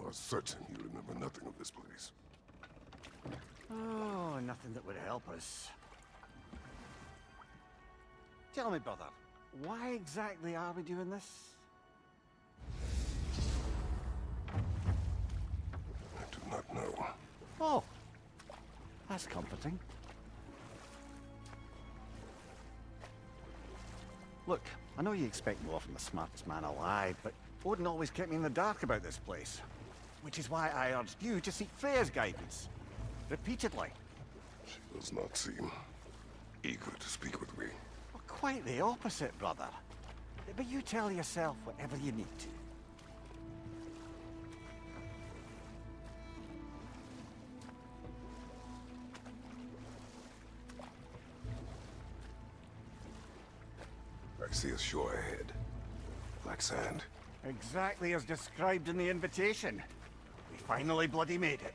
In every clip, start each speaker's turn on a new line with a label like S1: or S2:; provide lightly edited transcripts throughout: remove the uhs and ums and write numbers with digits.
S1: are certain you remember nothing of this place.
S2: Oh, nothing that would help us. Tell me, brother, why exactly are we doing this?
S1: I do not know.
S2: Oh, that's comforting. Look, I know you expect more from the smartest man alive, but Odin always kept me in the dark about this place. Which is why I urged you to seek Freya's guidance. Repeatedly.
S1: She does not seem eager to speak with me.
S2: Well, quite the opposite, brother. But you tell yourself whatever you need to.
S1: I see a shore ahead. Black sand.
S2: Exactly as described in the invitation. We finally bloody made it.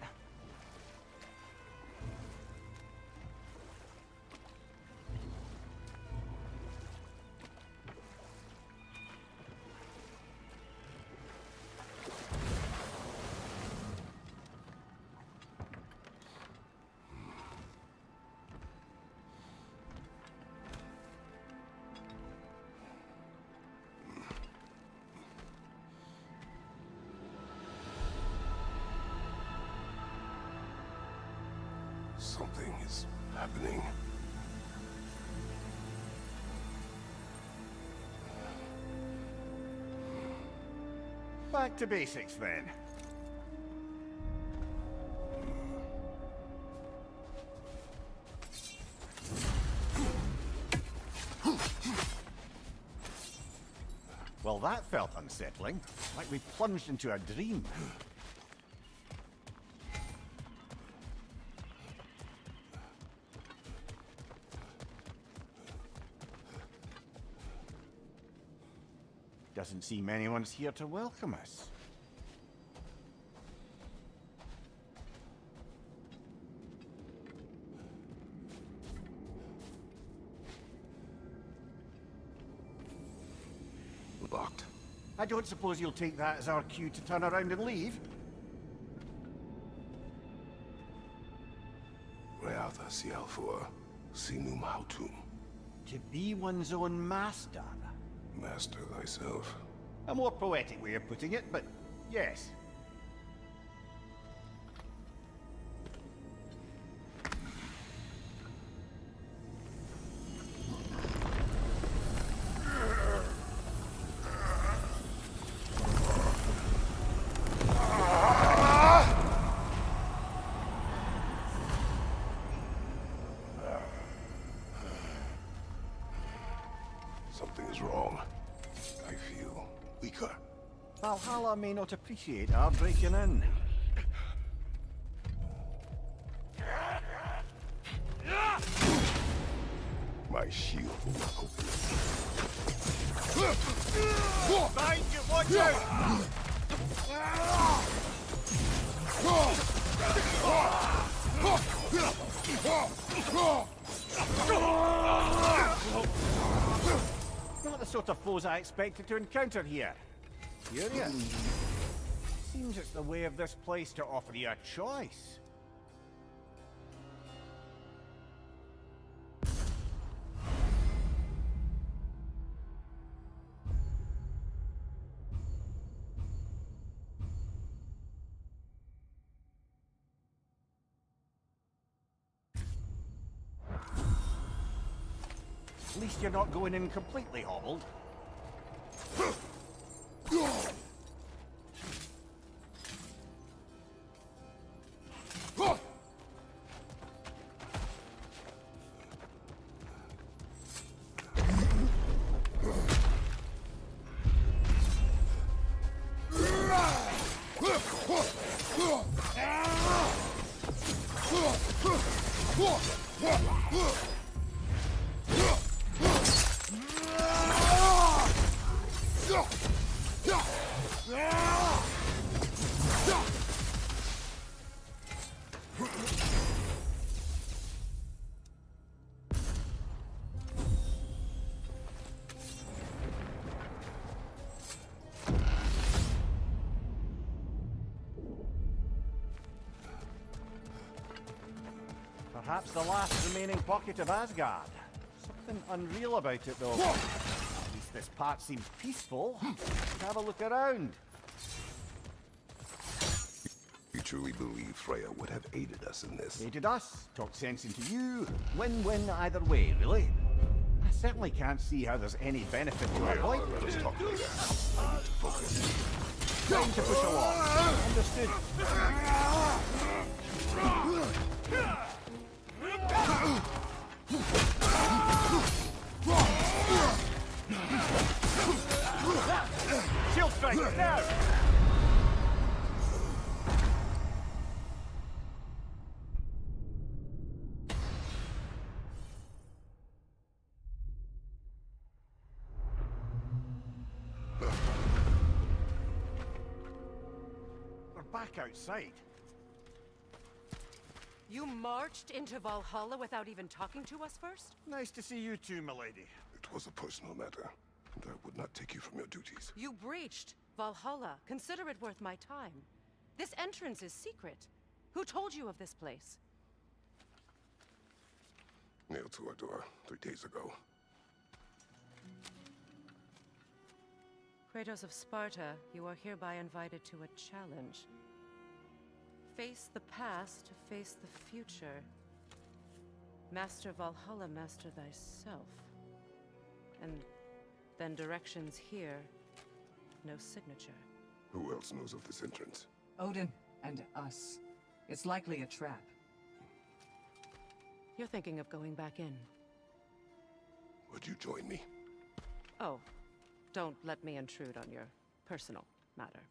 S1: Something is happening.
S2: Back to basics then. Well, that felt unsettling. Like we plunged into a dream. Doesn't seem anyone's here to welcome us.
S1: Locked.
S2: I don't suppose you'll take that as our cue to turn around and leave?
S1: Realtha Sialfur, Sinum Hautum.
S2: To be one's own master.
S1: Master thyself.
S2: A more poetic way of putting it, but yes.
S1: Something is wrong. I feel weaker.
S2: Valhalla may not appreciate our breaking in.
S1: My shield will not open.
S2: Mind you, watch out! Not the sort of foes I expected to encounter here. Curious. Seems it's the way of this place to offer you a choice. At least you're not going in completely hobbled. Perhaps the last remaining pocket of Asgard. Something unreal about it, though. At least this part seems peaceful. Let's have a look around.
S1: You truly believe Freya would have aided us in this?
S2: Aided us, talked sense into you. Win-win either way, really. I certainly can't see how there's any benefit to avoid.
S1: Let us talk later. I need to focus.
S2: Time to push along. Understood. Shield strike, now! We're back outside.
S3: You marched into Valhalla without even talking to us first?
S2: Nice to see you too, milady.
S1: It was a personal matter, and I would not take you from your duties.
S3: You breached Valhalla. Consider it worth my time. This entrance is secret. Who told you of this place?
S1: Nailed to our door 3 days ago.
S3: Kratos of Sparta, you are hereby invited to a challenge. Face the past to face the future. Master Valhalla, master thyself. And then directions here, no signature.
S1: Who else knows of this entrance?
S4: Odin and us. It's likely a trap.
S3: You're thinking of going back in.
S1: Would you join me?
S3: Oh, don't let me intrude on your personal matter.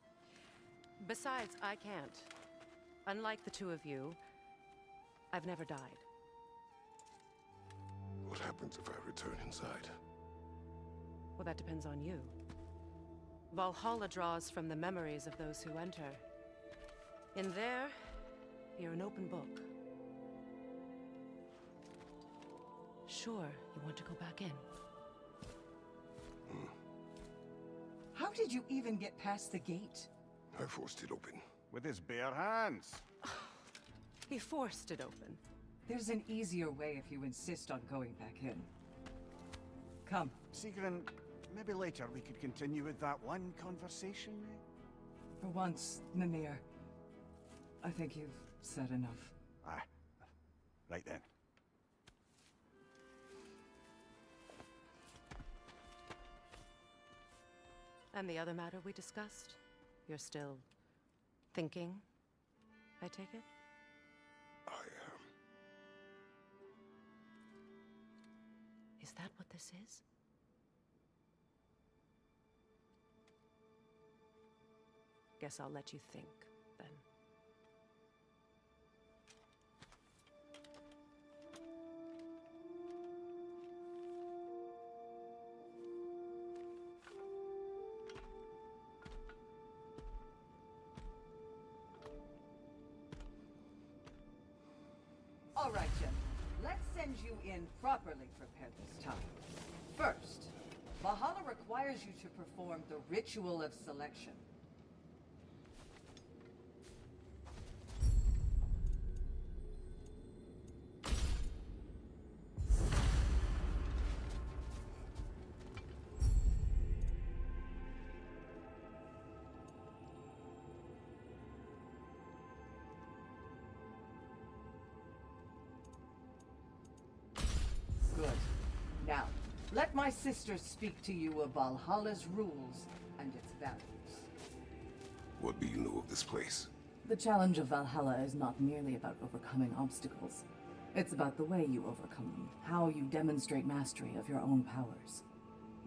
S3: Besides, I can't. Unlike the two of you, I've never died.
S1: What happens if I return inside?
S3: Well, that depends on you. Valhalla draws from the memories of those who enter. In there, you're an open book. Sure, you want to go back in.
S4: How did you even get past the gate?
S1: I forced it open.
S2: With his bare hands.
S3: He forced it open.
S4: There's an easier way if you insist on going back in. Come.
S2: Sigrun, maybe later we could continue with that one conversation, eh?
S4: For once, Mimir. I think you've said enough.
S2: Aye. Right then.
S3: And the other matter we discussed? You're still thinking, I take it?
S1: I am.
S3: Is that what this is? Guess I'll let you think, then.
S4: All right, Jim. Let's send you in properly prepared this time. First, Valhalla requires you to perform the ritual of selection. Good. Now, let my sisters speak to you of Valhalla's rules and its values.
S1: What do you know of this place?
S5: The challenge of Valhalla is not merely about overcoming obstacles. It's about the way you overcome them, how you demonstrate mastery of your own powers.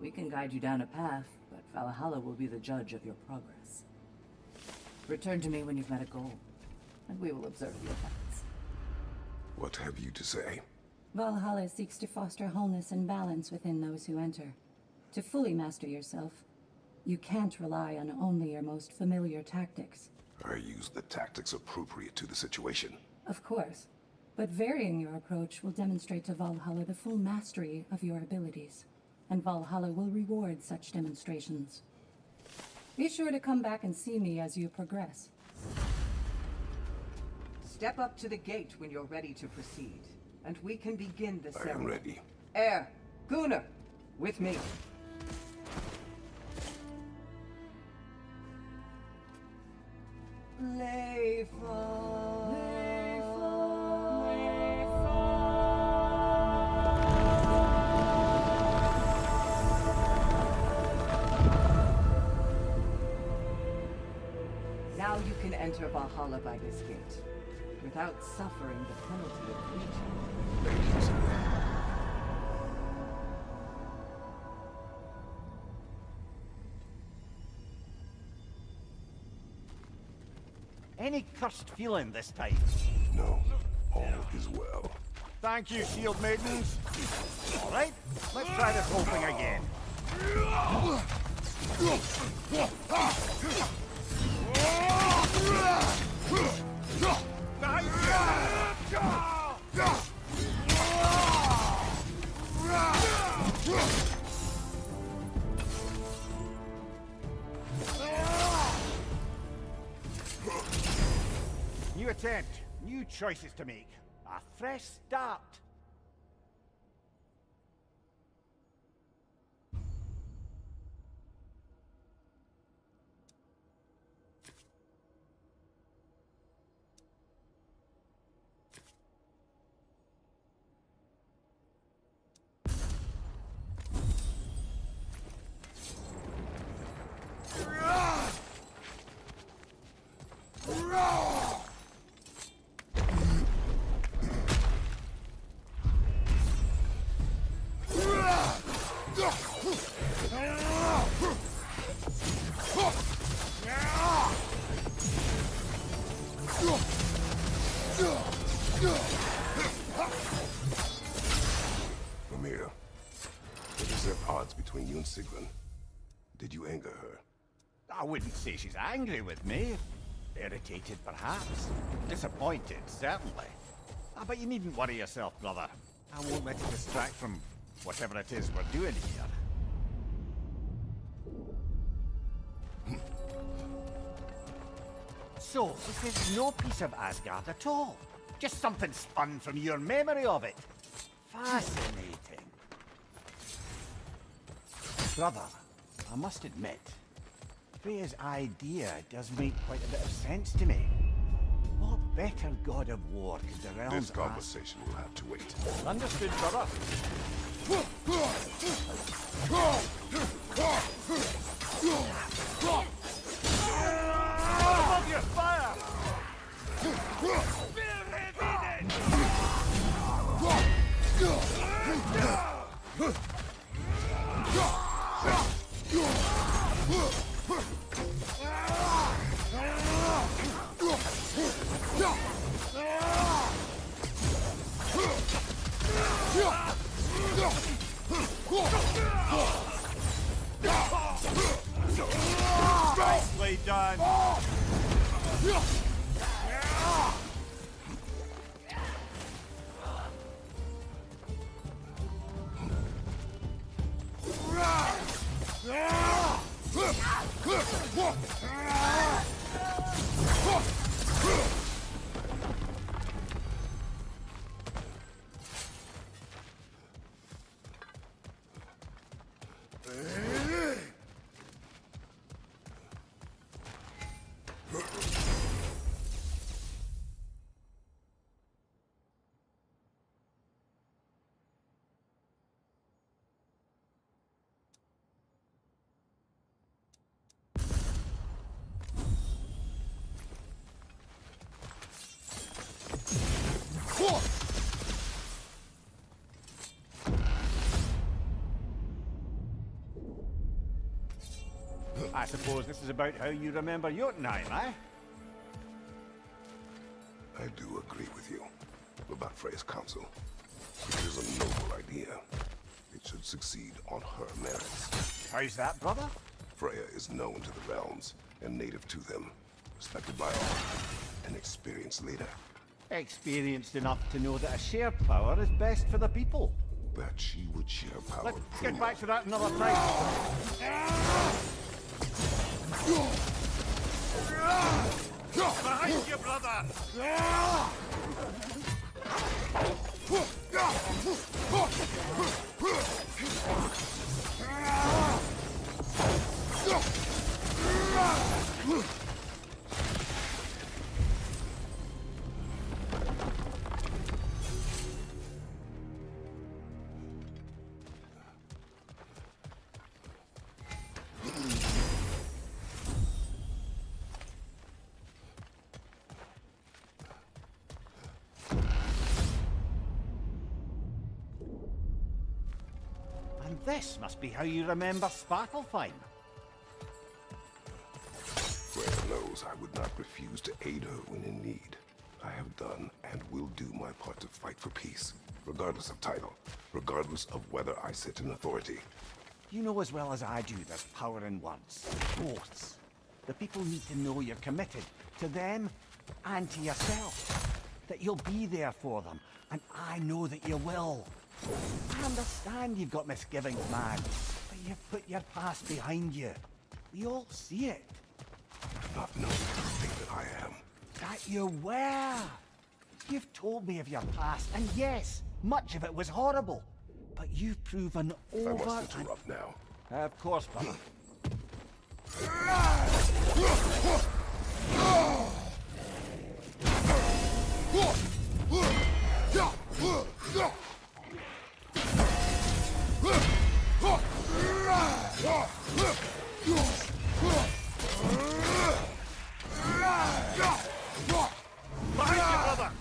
S5: We can guide you down a path, but Valhalla will be the judge of your progress. Return to me when you've met a goal, and we will observe the effects.
S1: What have you to say?
S5: Valhalla seeks to foster wholeness and balance within those who enter. To fully master yourself, you can't rely on only your most familiar tactics.
S1: I use the tactics appropriate to the situation.
S5: Of course, but varying your approach will demonstrate to Valhalla the full mastery of your abilities, and Valhalla will reward such demonstrations. Be sure to come back and see me as you progress.
S4: Step up to the gate when you're ready to proceed, and we can begin the
S1: I am
S4: ceremony.
S1: ready.
S4: Air, Gunnar, with me. Now you can enter Valhalla by this gate, without suffering the penalty of breaching.
S2: Any cursed feeling this time?
S1: No, all is well.
S2: Thank you, shield maidens. All right, let's try this whole thing again. New attempt, new choices to make. A fresh start.
S1: Mimir, what is there odds between you and Sigrun? Did you anger her?
S2: I wouldn't say she's angry with me. Irritated, perhaps. Disappointed, certainly. But you needn't worry yourself, brother. I won't let it distract from whatever it is we're doing here. So, this is no piece of Asgard at all. Just something spun from your memory of it. Fascinating. Brother, I must admit, Freya's idea does make quite a bit of sense to me. What better god of war could the realms
S1: This
S2: ask?
S1: conversation will have to wait.
S2: Understood, brother. Above your fire! Nicely done. I suppose this is about how you remember Jotunheim, eh?
S1: I do agree with you about Freya's council. It is a noble idea. It should succeed on her merits.
S2: How's that, brother?
S1: Freya is known to the realms and native to them, respected by all, an experienced leader.
S2: Experienced enough to know that a shared power is best for the people.
S1: That she would share power.
S2: Let's get
S1: prove.
S2: back to that another time. Behind you, brother! And this must be how you remember Sparklefine.
S1: Freya knows I would not refuse to aid her when in need. I have done and will do my part to fight for peace, regardless of title, regardless of whether I sit in authority.
S2: You know as well as I do there's power in words. Oaths. The people need to know you're committed. To them and to yourself. That you'll be there for them. And I know that you will. I understand you've got misgivings, man. But you've put your past behind you. We all see it.
S1: Not knowing everything that I am.
S2: That you were. You've told me of your past, and yes, much of it was horrible. But you've proven over
S1: I must interrupt now.
S2: Of course, brother. Behind you, brother!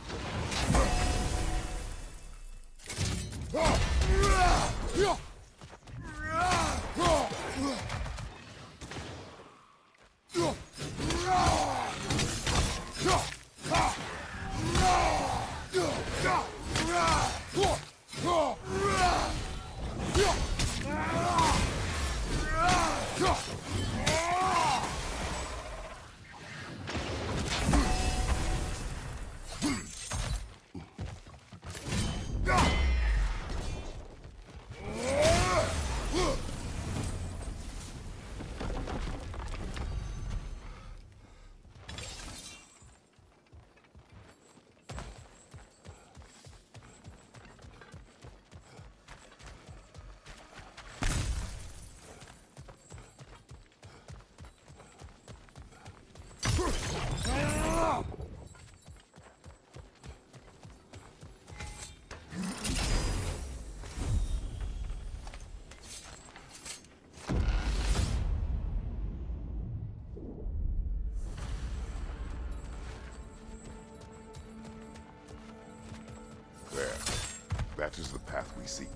S1: That is the path we seek.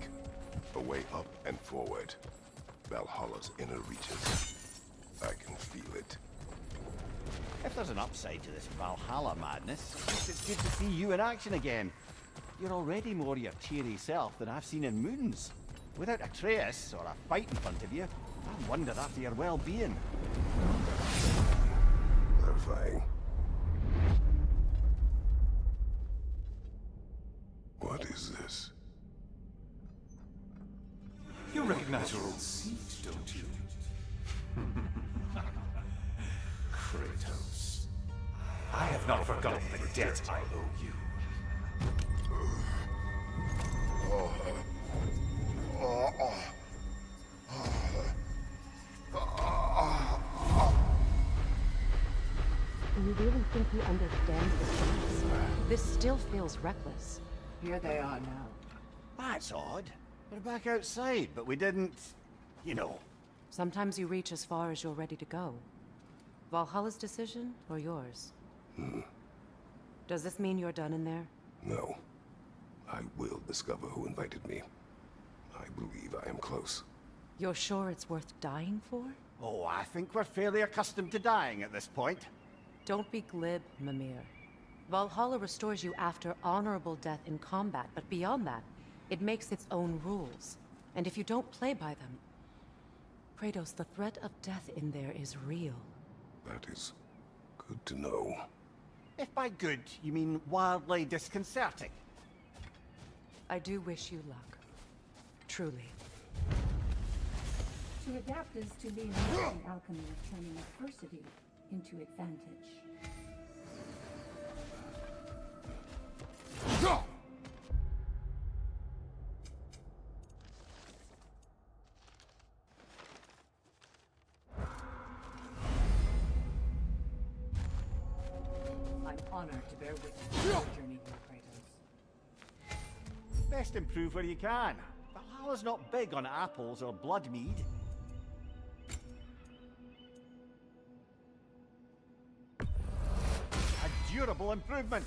S1: A way up and forward. Valhalla's inner reaches. I can feel it.
S2: If there's an upside to this Valhalla madness, I guess it's good to see you in action again. You're already more your cheery self than I've seen in moons. Without a trace or a fight in front of you, I wonder after your well-being.
S1: Clarifying. What is this?
S6: You recognize your old seat, don't you? Kratos. I have not forgotten the debt I owe you.
S3: Do you really think he understands the stakes? This still feels reckless.
S4: Here they are now.
S2: That's odd. We're back outside, but we didn't... you know.
S3: Sometimes you reach as far as you're ready to go. Valhalla's decision, or yours? Does this mean you're done in there?
S1: No. I will discover who invited me. I believe I am close.
S3: You're sure it's worth dying for?
S2: Oh, I think we're fairly accustomed to dying at this point.
S3: Don't be glib, Mimir. Valhalla restores you after honorable death in combat, but beyond that, it makes its own rules. And if you don't play by them... Kratos, the threat of death in there is real.
S1: That is good to know.
S2: If by good, you mean wildly disconcerting.
S3: I do wish you luck. Truly.
S7: To adapt is to lean into the alchemy of turning adversity into advantage.
S4: honored to bear witness to your journey here, Kratos.
S2: Best improve where you can. Valhalla's not big on apples or blood mead. A durable improvement.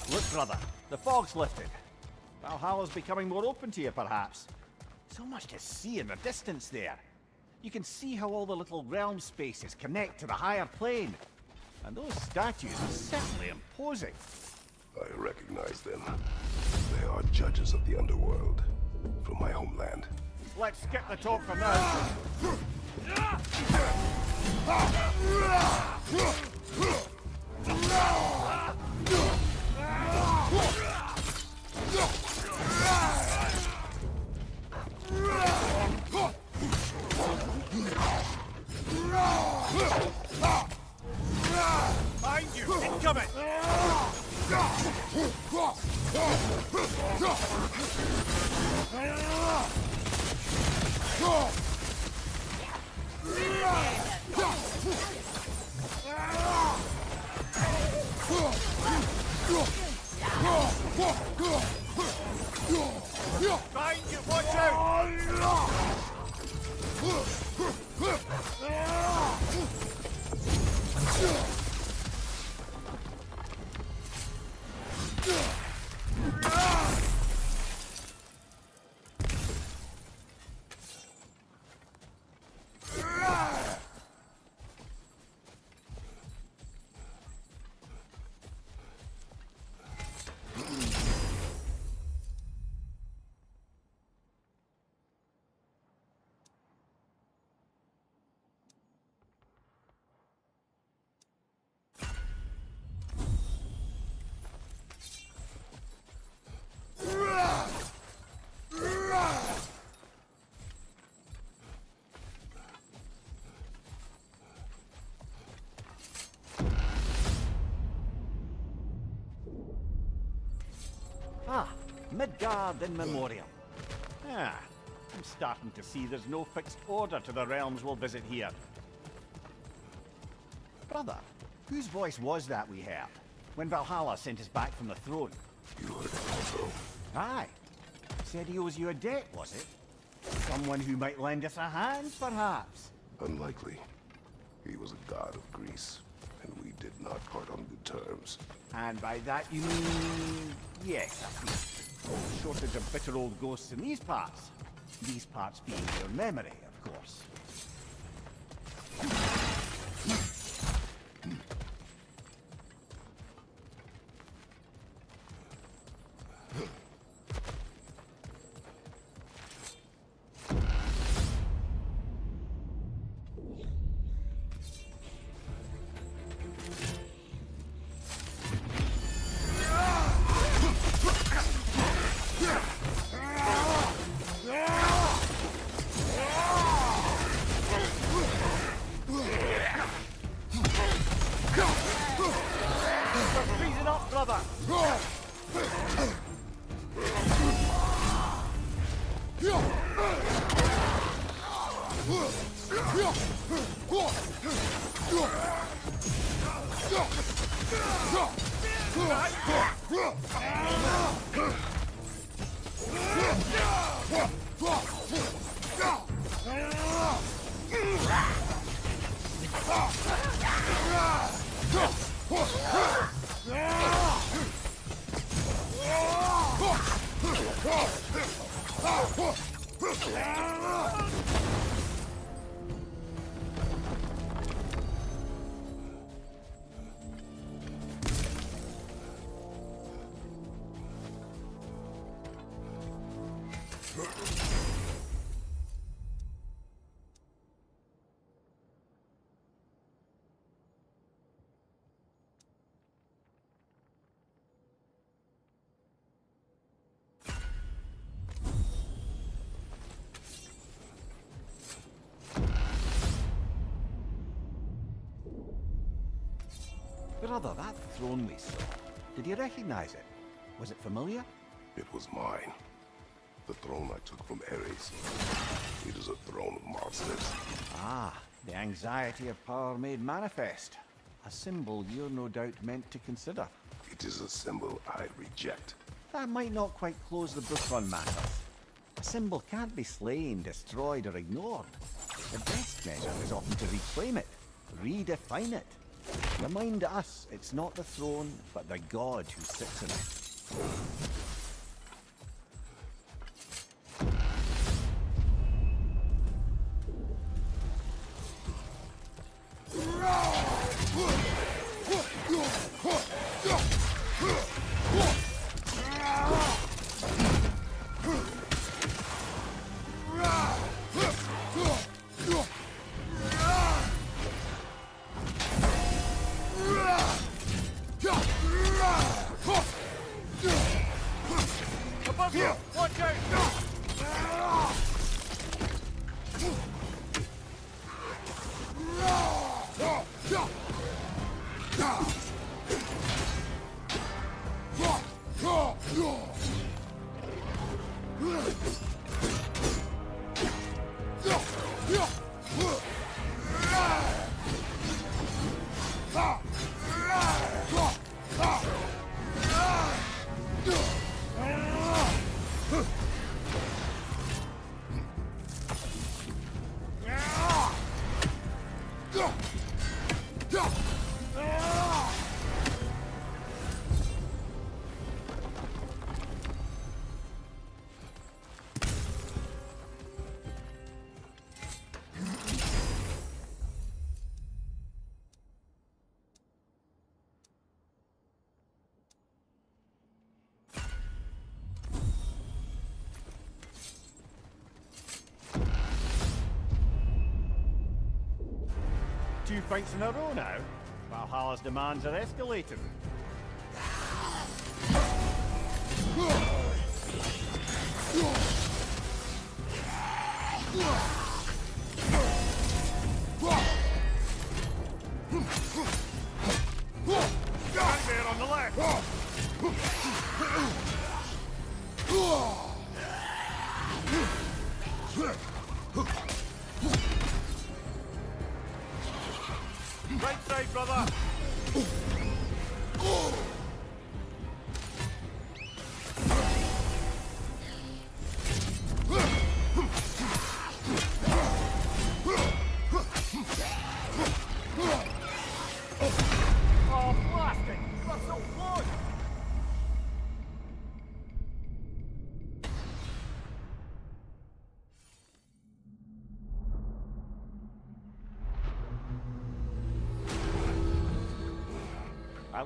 S2: Look, brother, the fog's lifted. Valhalla's becoming more open to you, perhaps. So much to see in the distance there. You can see how all the little realm spaces connect to the higher plane. And those statues are certainly imposing.
S1: I recognize them. They are judges of the underworld from my homeland.
S2: Let's skip the talk for now. Find you! Incoming! Find you! Watch out! Ah, Midgard in memoriam. Ah, I'm starting to see there's no fixed order to the realms we'll visit here. Brother, whose voice was that we heard when Valhalla sent us back from the throne?
S1: You heard it also.
S2: Aye. Said he owes you a debt, was it? Someone who might lend us a hand, perhaps?
S1: Unlikely. He was a god of Greece, and we did not part on good terms.
S2: And by that you mean... yes, I see. No shortage of bitter old ghosts in these parts. These parts being your memory, of course. Freezing up, brother! Brother, that throne we saw, did you recognize it? Was it familiar?
S1: It was mine. The throne I took from Ares. It is a throne of monsters.
S2: Ah, the anxiety of power made manifest. A symbol you're no doubt meant to consider.
S1: It is a symbol I reject.
S2: That might not quite close the book on matters. A symbol can't be slain, destroyed, or ignored. The best measure is often to reclaim it, redefine it. Remind us it's not the throne, but the god who sits in it. Above you! Watch out! Two fights in a row now. Valhalla's demands are escalating. Stand there on the left.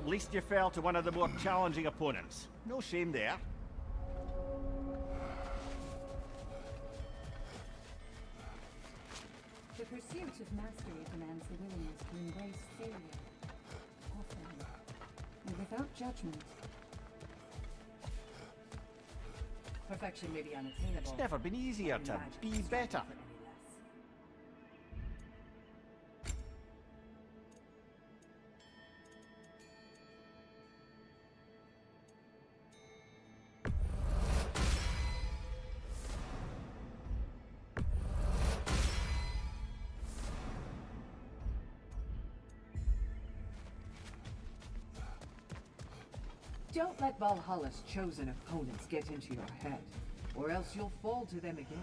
S2: At least you fell to one of the more challenging opponents. No shame there.
S7: The pursuit of mastery demands the willingness to embrace failure, often, and without judgment.
S5: Perfection may be unattainable.
S2: It's never been easier to
S5: Magic
S2: be
S5: is
S2: better.
S5: not any less.
S4: Don't let Valhalla's chosen opponents get into your head, or else you'll fall to them again.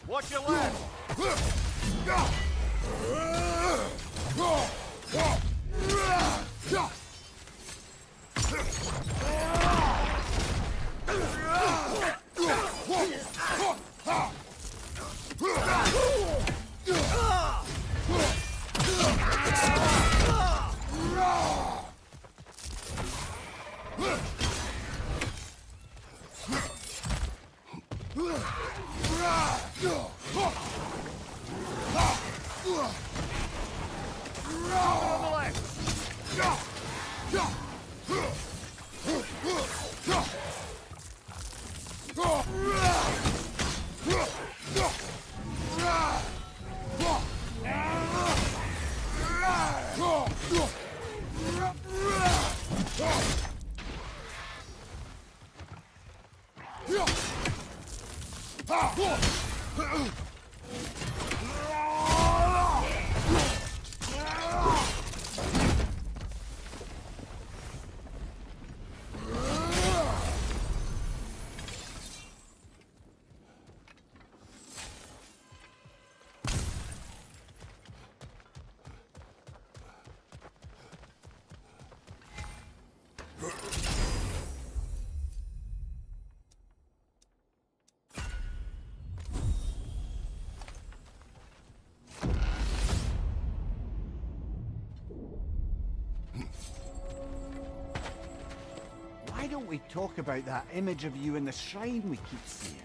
S2: Watch your left! On the left! don't we talk about that image of you in the shrine we keep seeing?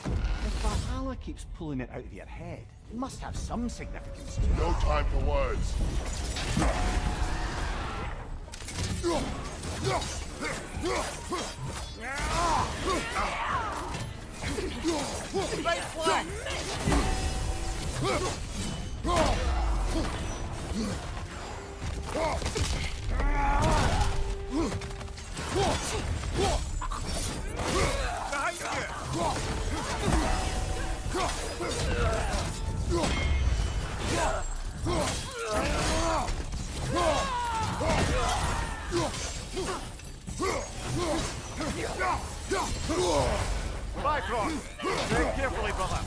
S2: If Valhalla keeps pulling it out of your head, it must have some significance to it.
S8: No time for words.
S2: Right flank! Behind Bifrost! Tread carefully, brother.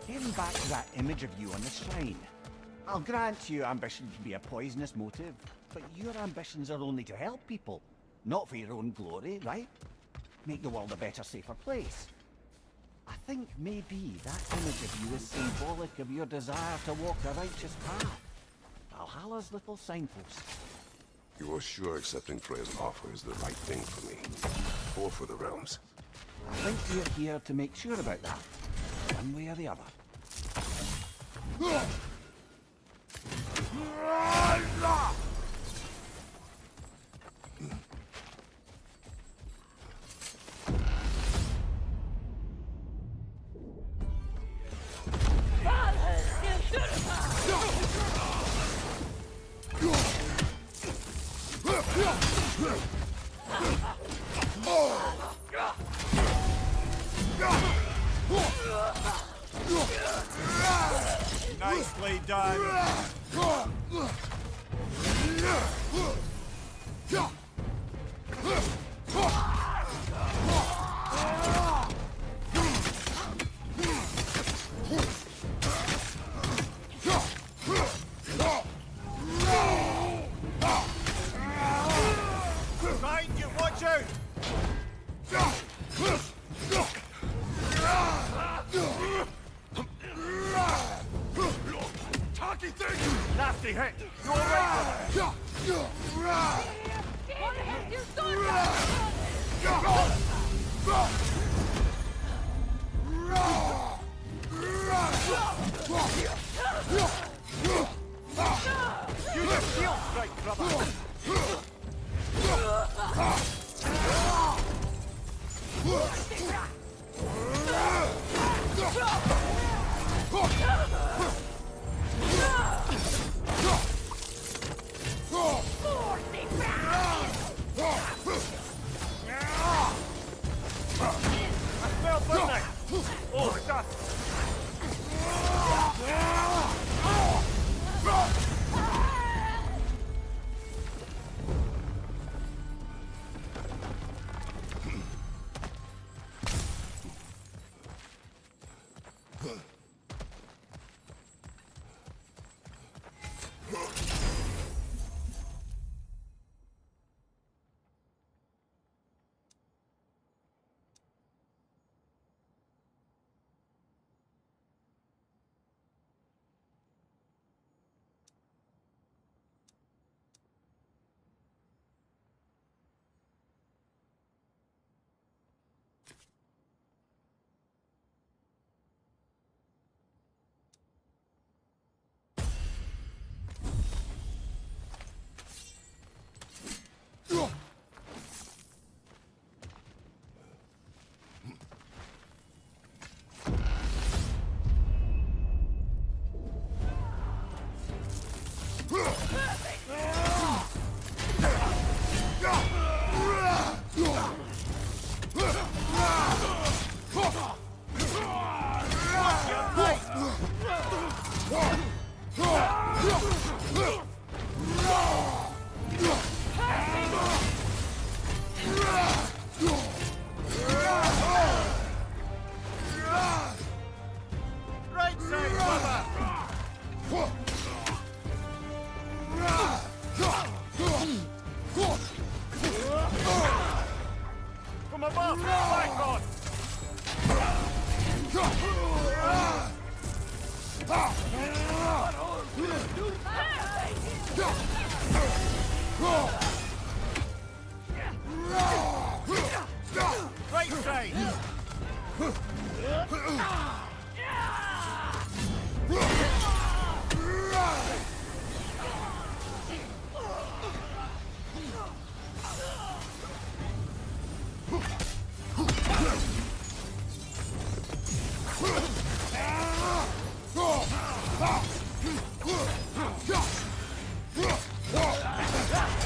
S2: Getting back to that image of you on the shrine. I'll grant you ambition can be a poisonous motive, but your ambitions are only to help people, not for your own glory, right? Make the world a better, safer place. I think maybe that image of you is symbolic of your desire to walk a righteous path. Valhalla's little signpost.
S1: You are sure accepting Freya's offer is the right thing for me? Or for the realms?
S2: I think you're here to make sure about that, one way or the other. Nicely done. Behind you, watch out!
S8: Talkie thing!
S2: Nasty hit! You alright? Use your shield strike, brother! Well, buddy! Oh, stop! Right side, brother! From above! Back on! Right side!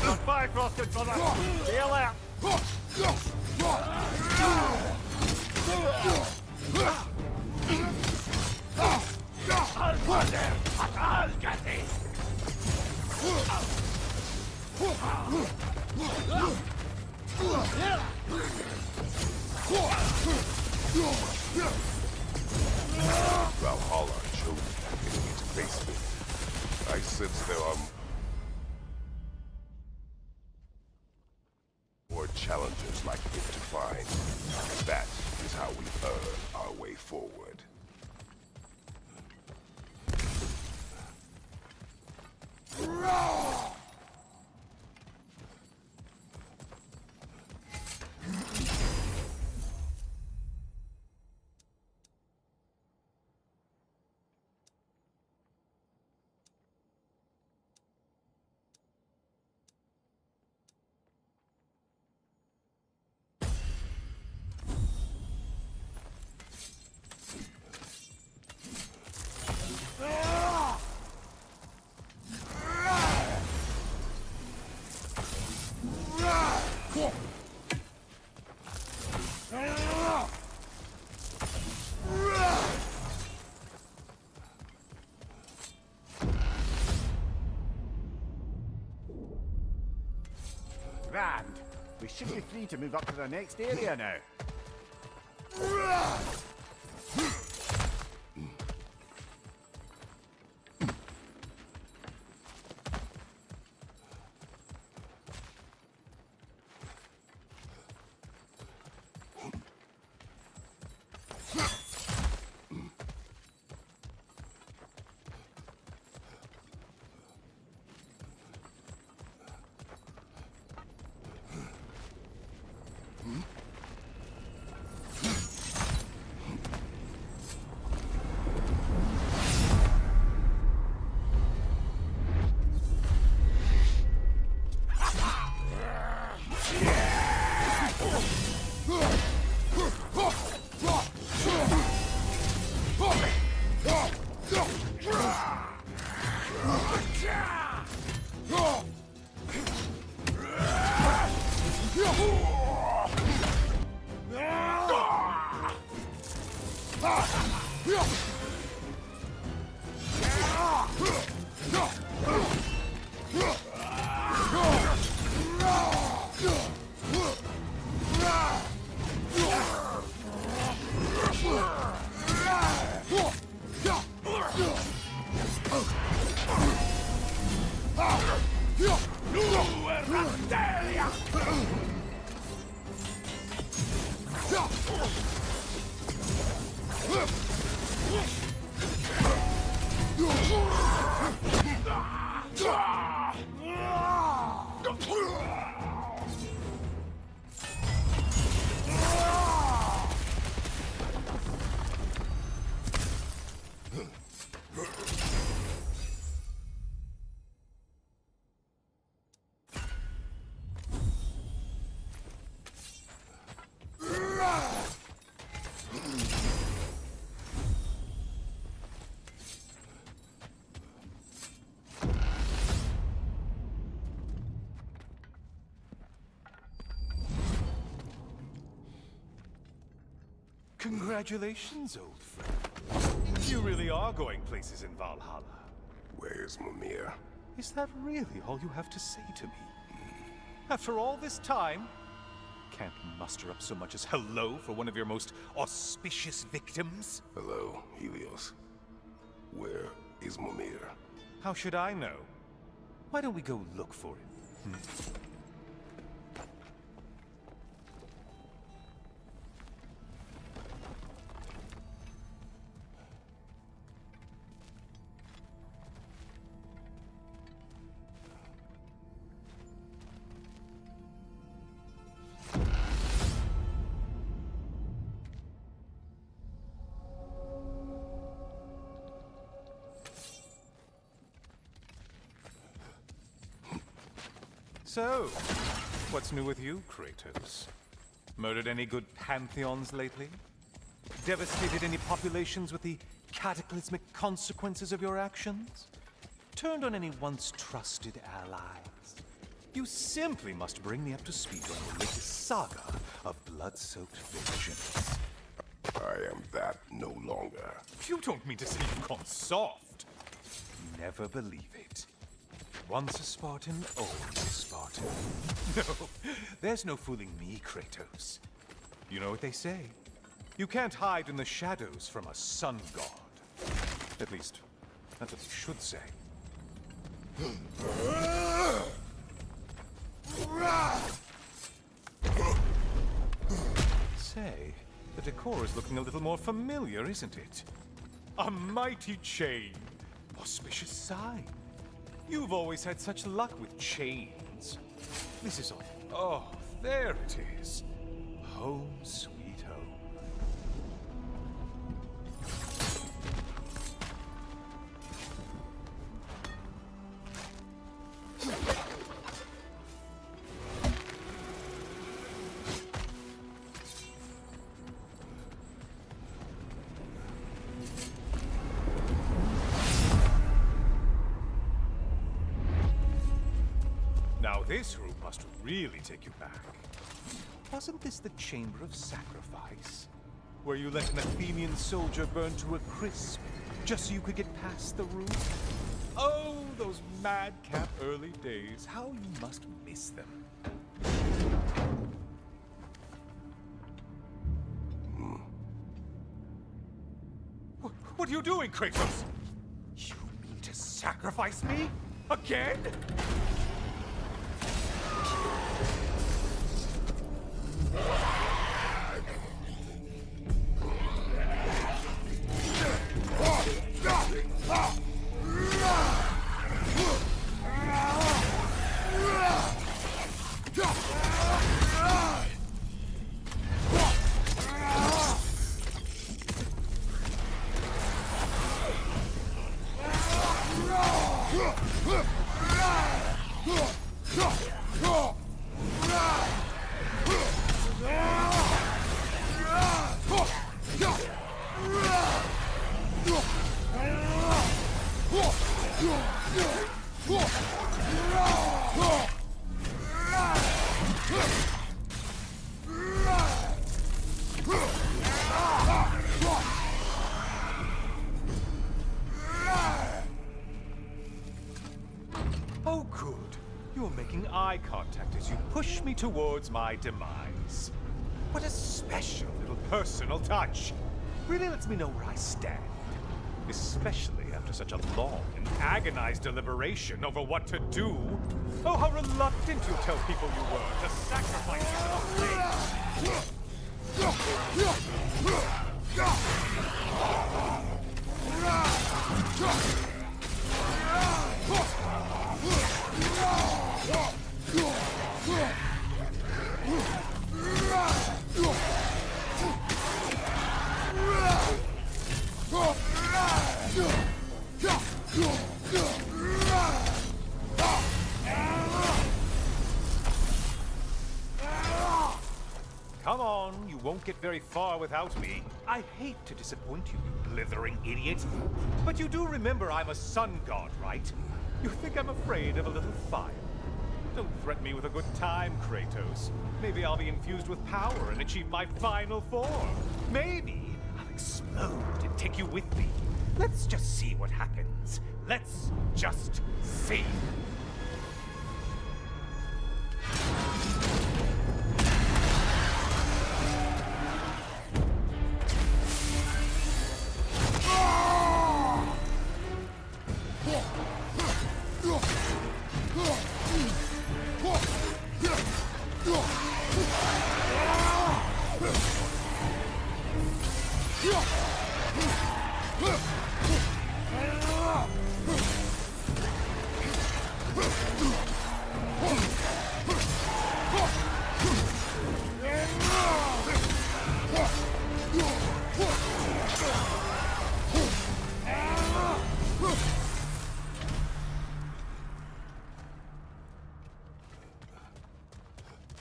S2: On fire, Crosscut, brother! Stay alert!
S1: Valhalla chose the enemy to face me. I sense there are more challenges like it to find. That is how we earn our way forward.
S2: Grand. We should be free to move up to the next area now.
S6: Congratulations, old friend. You really are going places in Valhalla.
S1: Where's Mimir?
S6: Is that really all you have to say to me? After all this time? Can't muster up so much as hello for one of your most auspicious victims?
S1: Hello, Helios. Where is Mimir?
S6: How should I know? Why don't we go look for him? So, what's new with you, Kratos? Murdered any good pantheons lately? Devastated any populations with the cataclysmic consequences of your actions? Turned on any once trusted allies? You simply must bring me up to speed on the latest saga of blood-soaked vengeance.
S1: I am that no longer.
S6: You don't mean to say you've gone soft? Never believe it. Once a Spartan, always a Spartan. No, there's no fooling me, Kratos. You know what they say. You can't hide in the shadows from a sun god. At least, that's what they should say. Say, the decor is looking a little more familiar, isn't it? A mighty chain. Auspicious sign. You've always had such luck with chains. This is all... Oh, there it is. Home sweet home. Now this room must really take you back. Wasn't this the Chamber of Sacrifice? Where you let an Athenian soldier burn to a crisp, just so you could get past the roof? Oh, those madcap early days. How you must miss them. What are you doing, Kratos? You mean to sacrifice me? Again? Oh, good. You're making eye contact as you push me towards my demise. What a special little personal touch. Really lets me know where I stand. Especially after such a long and agonized deliberation over what to do. Oh, how reluctant you tell people you were to sacrifice yourself. Come on, you won't get very far without me. I hate to disappoint you, you blithering idiot. But you do remember I'm a sun god, right? You think I'm afraid of a little fire? Don't threaten me with a good time, Kratos. Maybe I'll be infused with power and achieve my final form. Maybe I'll explode and take you with me. Let's just see what happens. Let's just see.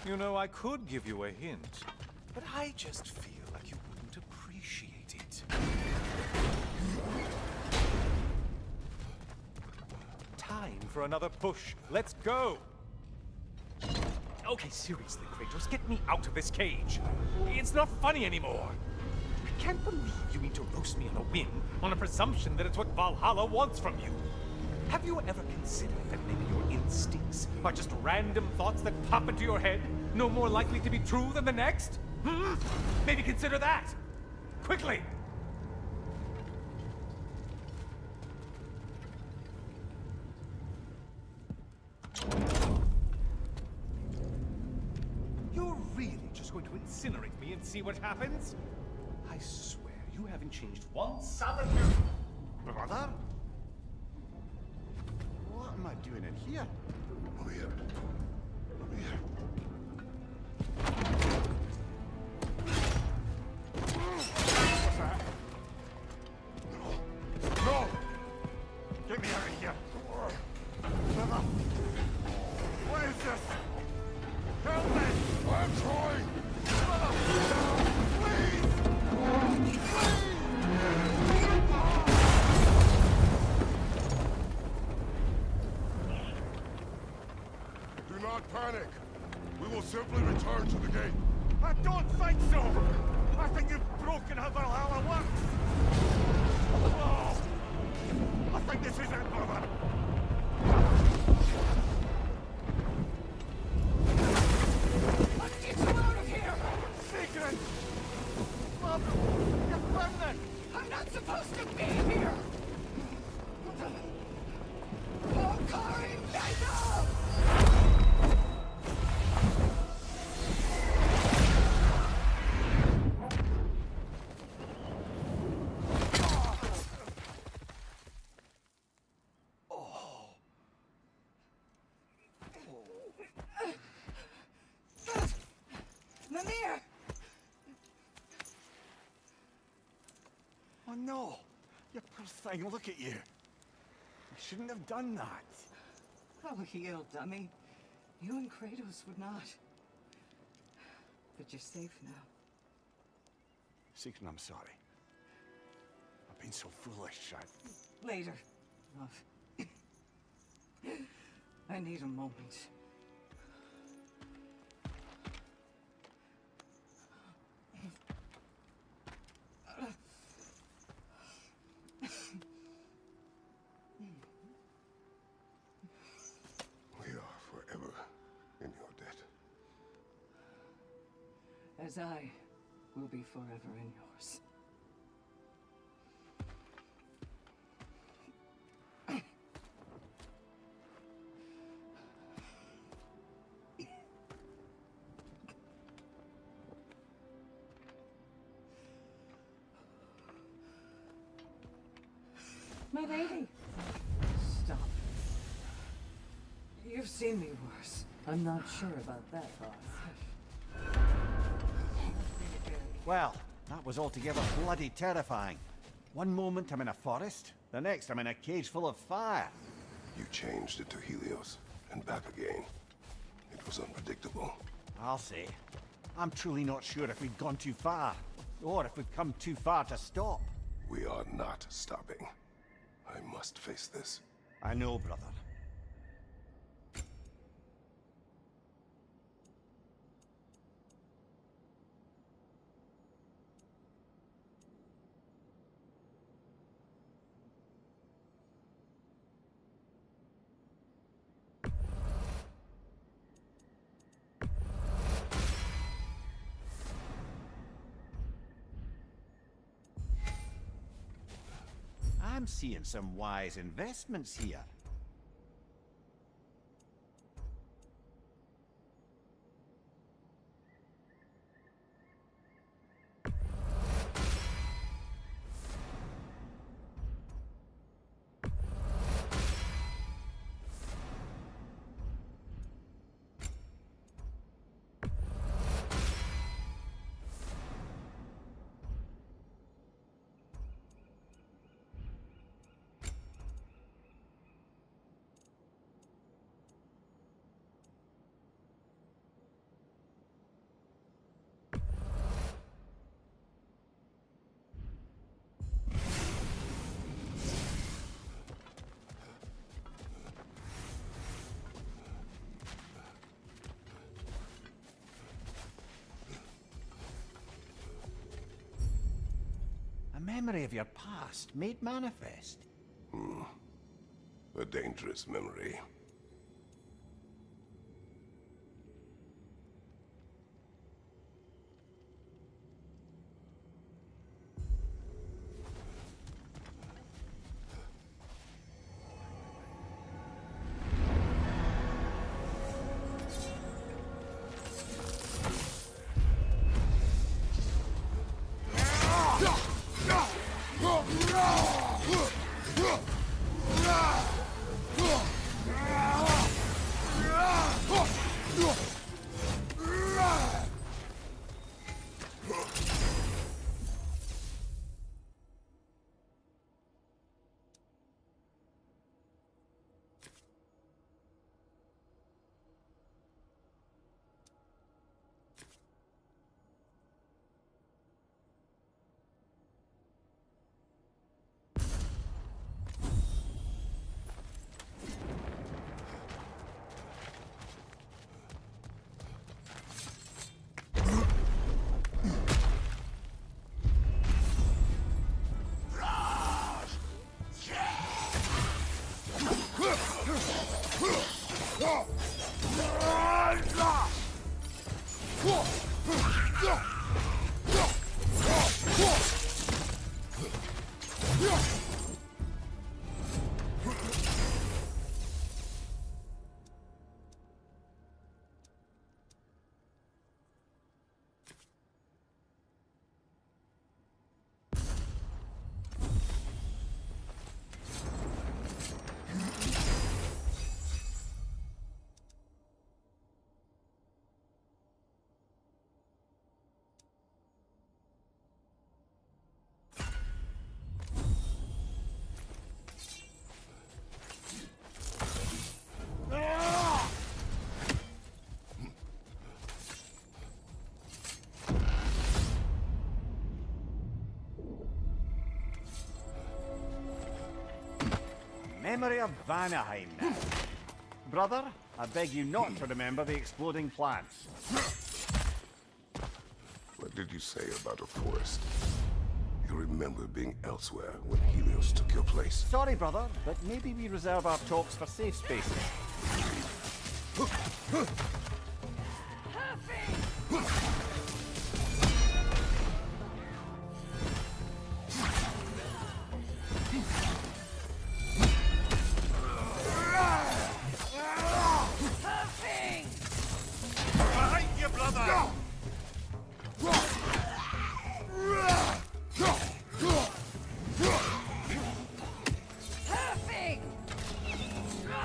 S6: You know, I could give you a hint, but I just feel like you wouldn't appreciate it. Time for another push. Let's go! Okay, seriously, Kratos, get me out of this cage. It's not funny anymore. I can't believe you mean to roast me on a whim on a presumption that it's what Valhalla wants from you. Have you ever considered that maybe your instincts are just random thoughts that pop into your head, no more likely to be true than the next? Hmm? Maybe consider that! Quickly! You're really just going to incinerate me and see what happens? I swear, you haven't changed one solitary...
S2: Brother? What am I doing in here?
S8: Over here. Over here.
S2: What's that? No! Get me out of here! Brother! What is this? Help me!
S8: I'm trying! Do not panic. We will simply return to the gate.
S2: I don't think so! I think you've broken how Valhalla works! Oh, I think this is it, brother! Let's get you out of here! Secret! Mom, you're pregnant! I'm not supposed to be here! Oh, Kari, no!
S4: Mimir!
S2: Oh no! You poor thing, look at you! You shouldn't have done that.
S4: Oh, heal, dummy. You and Kratos would not. But you're safe now.
S2: Secret, I'm sorry. I've been so foolish,
S4: Later, love. I need a moment.
S1: We are forever in your debt.
S4: As I will be forever in yours. My lady! Stop. You've seen me worse.
S5: I'm not sure about that, boss.
S2: Well, that was altogether bloody terrifying. One moment I'm in a forest, the next I'm in a cage full of fire.
S1: You changed into Helios and back again. It was unpredictable.
S2: I'll say. I'm truly not sure if we've gone too far, or if we've come too far to stop.
S1: We are not stopping. I must face this.
S2: I know, brother. I'm seeing some wise investments here. A memory of your past made manifest.
S1: A dangerous memory.
S2: Memory of Vanaheim now. Brother, I beg you not to remember the exploding plants.
S1: What did you say about a forest? You remember being elsewhere when Helios took your place.
S2: Sorry, brother, but maybe we reserve our talks for safe spaces.
S6: Behind you, brother!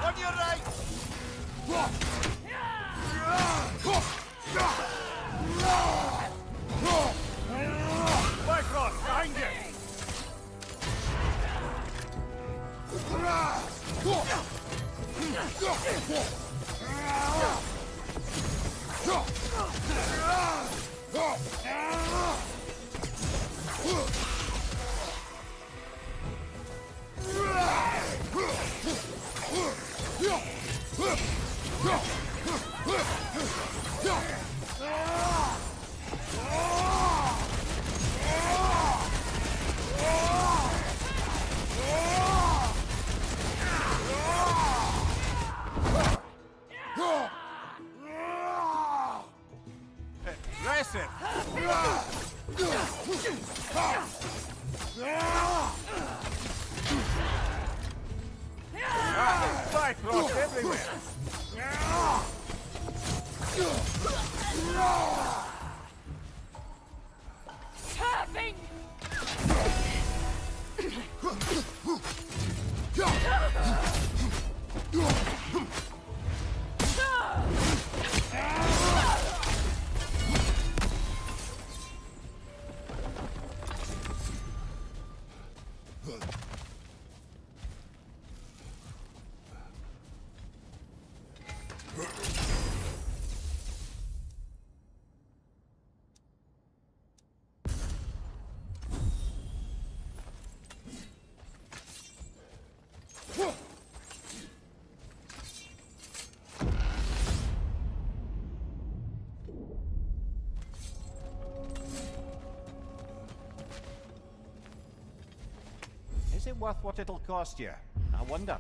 S6: On your right! Wycross, behind you! everywhere!
S3: Having!
S2: Is it worth what it'll cost you? I wonder.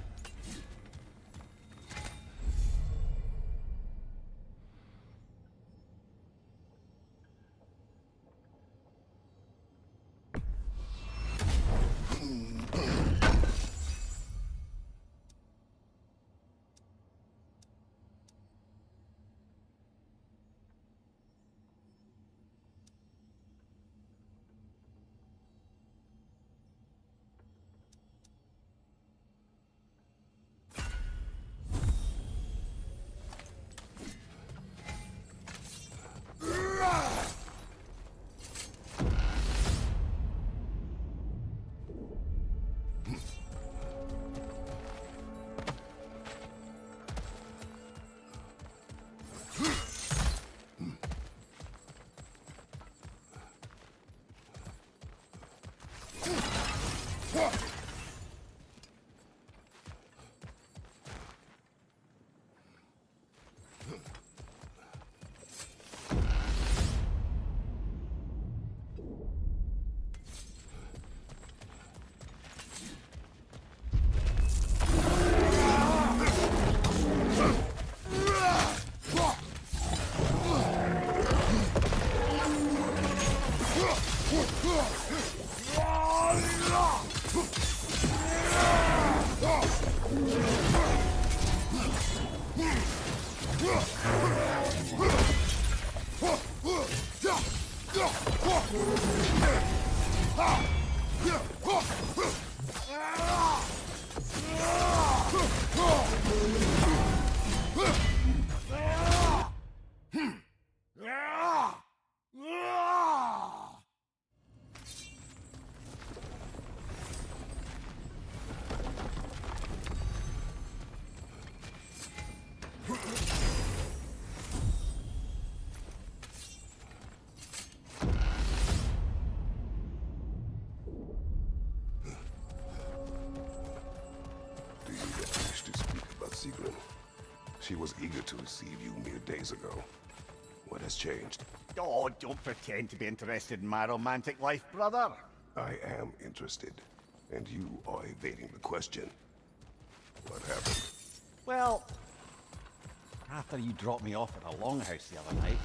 S1: She was eager to receive you mere days ago. What has changed?
S2: Oh, don't pretend to be interested in my romantic life, brother.
S1: I am interested, and you are evading the question. What happened?
S2: Well, after you dropped me off at a longhouse the other night,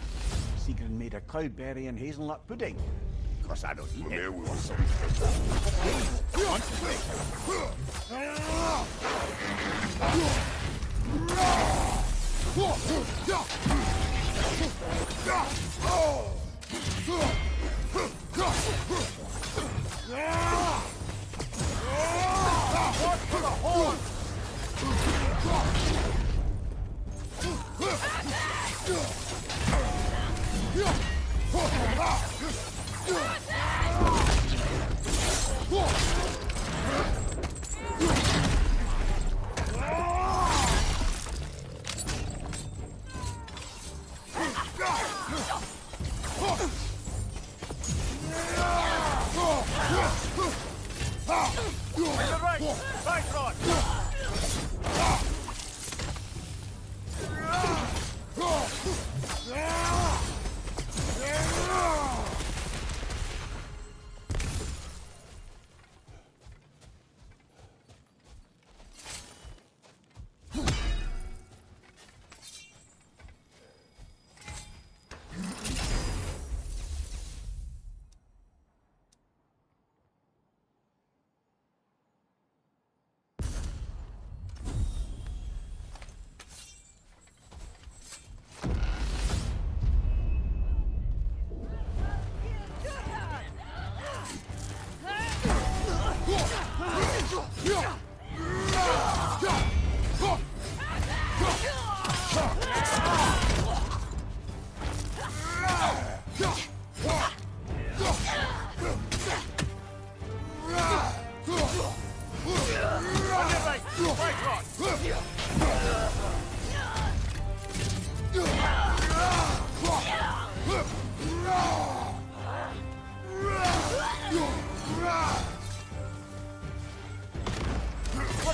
S2: Sigrid made a cloudberry and hazelnut pudding. Of course, I don't eat it.
S1: There will be some...
S2: Look,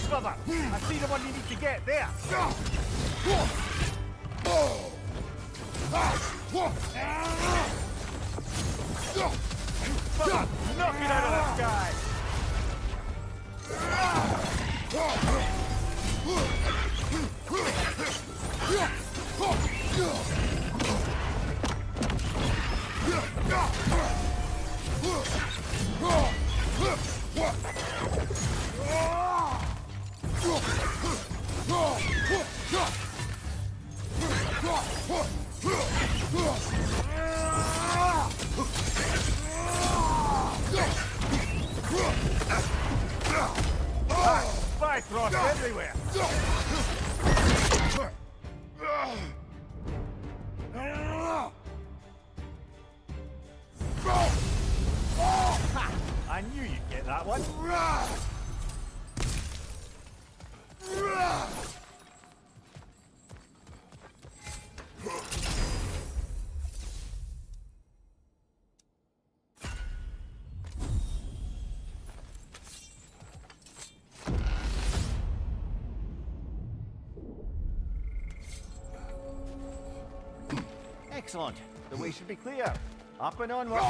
S2: brother! I see the one you need to get there! Brother, knock it out of the sky! Bifrost everywhere! Ha! I knew you'd get that one. Excellent. The way should be clear. Up and onward.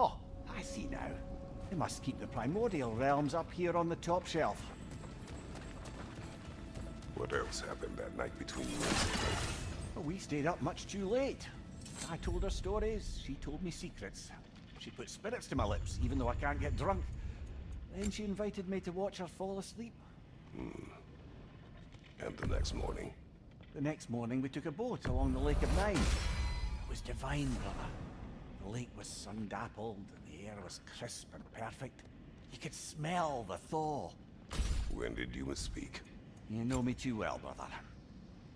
S2: Oh, I see now. They must keep the primordial realms up here on the top shelf.
S1: What else happened that night between you and Sigrid?
S2: Well, we stayed up much too late. I told her stories, she told me secrets. She put spirits to my lips, even though I can't get drunk. Then she invited me to watch her fall asleep.
S1: And the next morning?
S2: The next morning we took a boat along the Lake of Nine. It was divine, brother. The lake was sun-dappled and the air was crisp and perfect. You could smell the thaw.
S1: When did you misspeak?
S2: You know me too well, brother.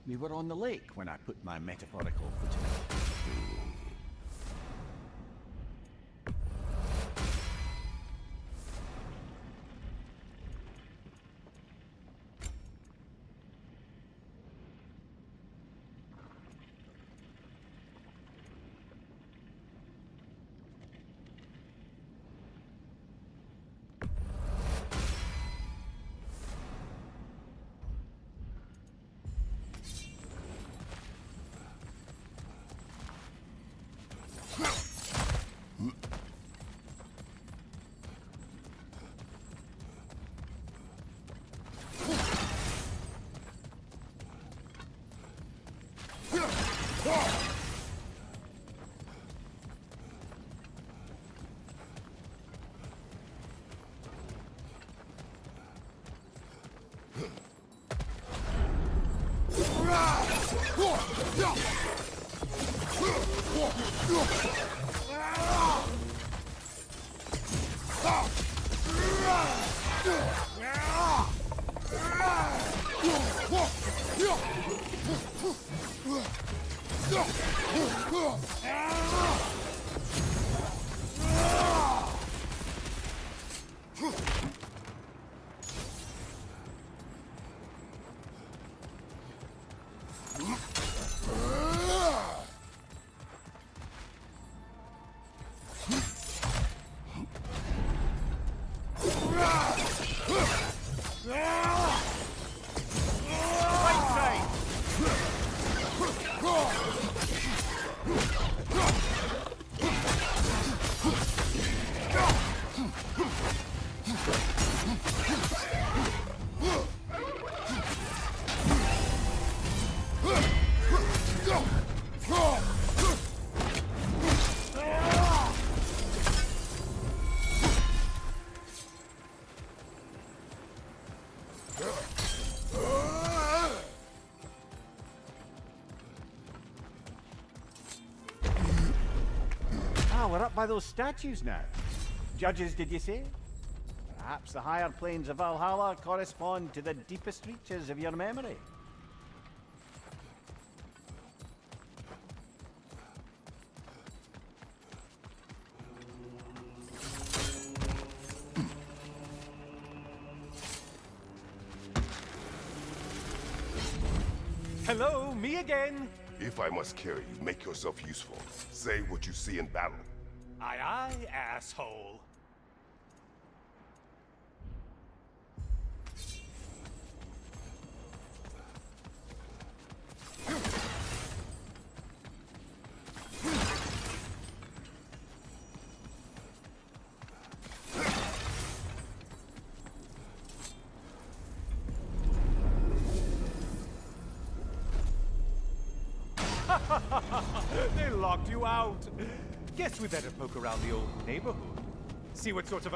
S2: We were on the lake when I put my metaphorical foot in it. We're up by those statues now. Judges, did you say? Perhaps the higher planes of Valhalla correspond to the deepest reaches of your memory.
S6: Hello, me again.
S1: If I must carry you, make yourself useful. Say what you see in battle.
S6: Aye, aye, asshole. They locked you out. Guess we better poke around the old neighborhood. See what sorts of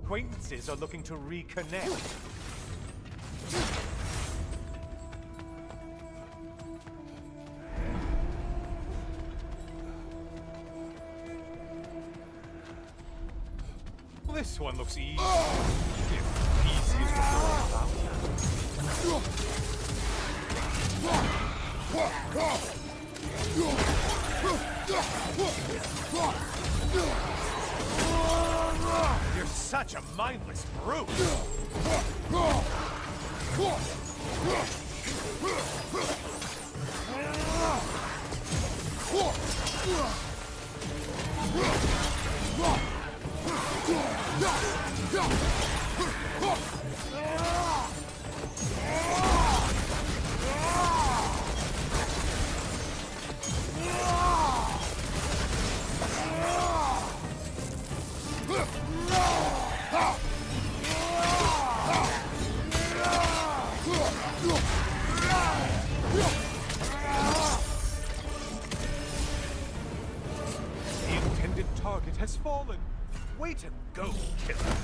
S6: acquaintances are looking to reconnect. This one looks easy. Easy as the You're such a mindless brute! The intended target has fallen. Way to go, killer.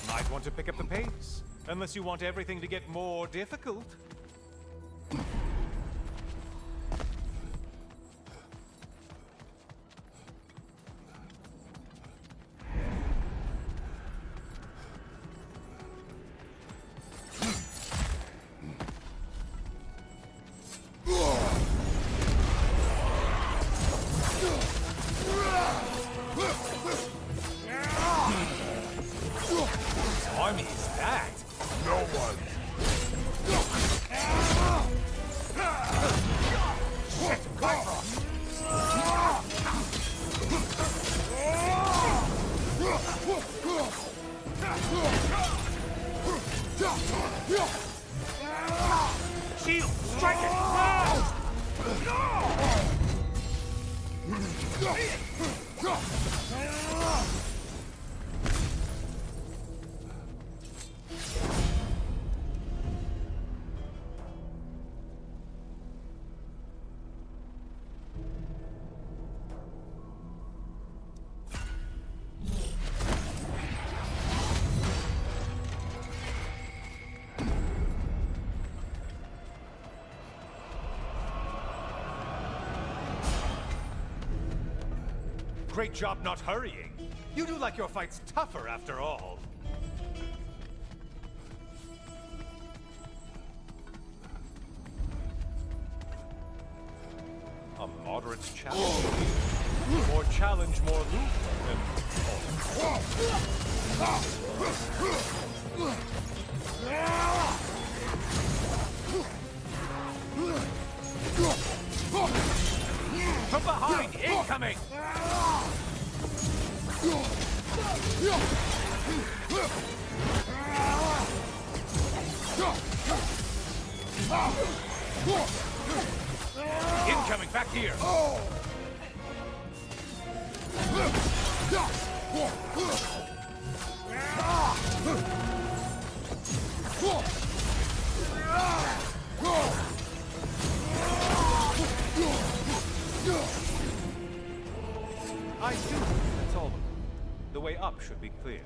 S6: Might want to pick up the pace, unless you want everything to get more difficult. Great job not hurrying. You do like your fight's tougher after all. A moderate challenge. More challenge, more loot. From behind, incoming! Incoming, back here! I see. That's all of them. The way up should be clear.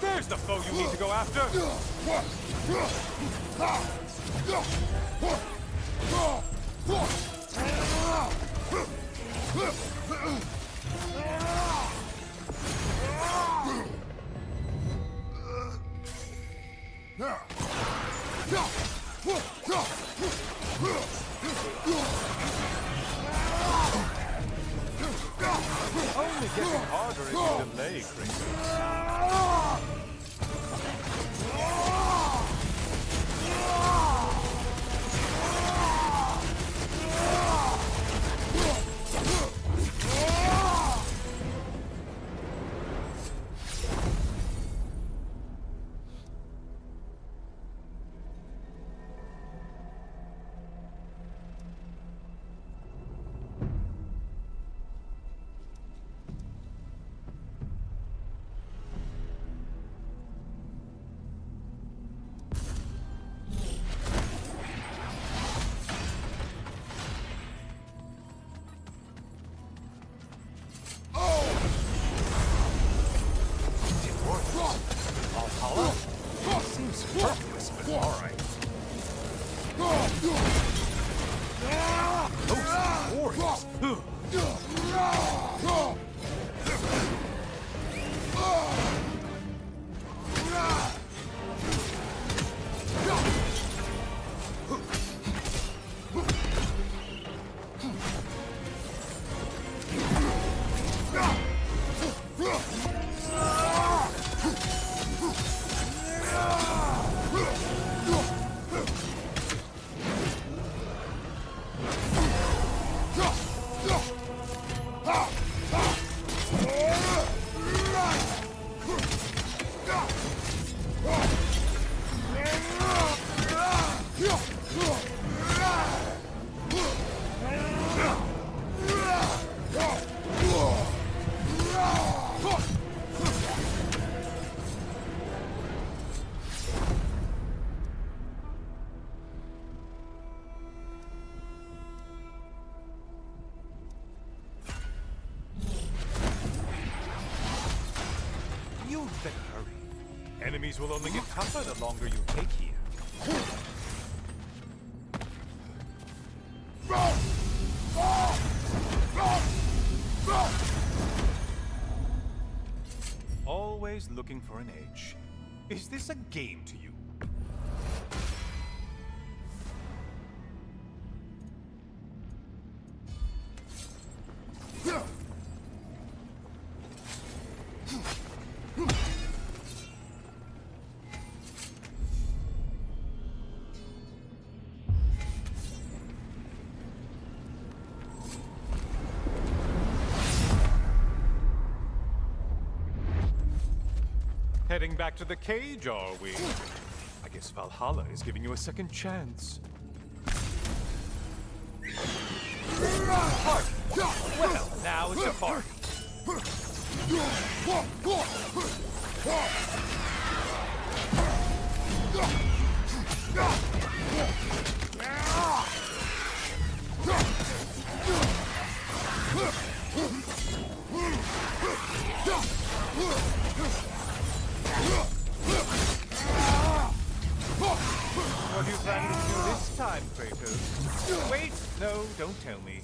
S6: There's the foe you need to go after! Only getting harder as you delay, Kratos. VALHALLA? Seems hopeless, but alright. Those warriors! better hurry. Enemies will only get tougher the longer you take here. Always looking for an edge. Is this a game to you? Heading back to the cage, are we? I guess Valhalla is giving you a second chance. Party. Well, now it's a party. What do you plan to do this time, Kratos? Wait, no, don't tell me.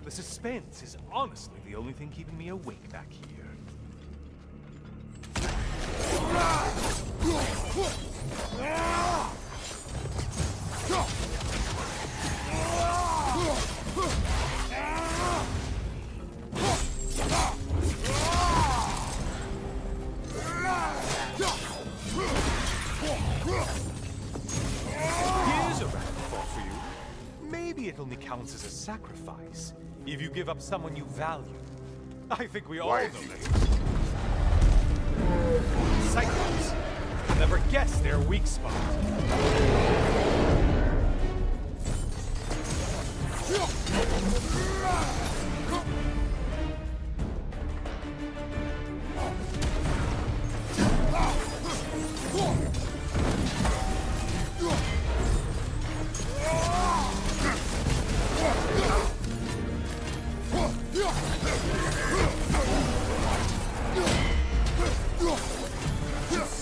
S6: The suspense is honestly the only thing keeping me awake back here. Here's a random thought for you. Maybe it only counts as a sacrifice if you give up someone you value. I think we all know that. Cyclops. Never guess their weak spot.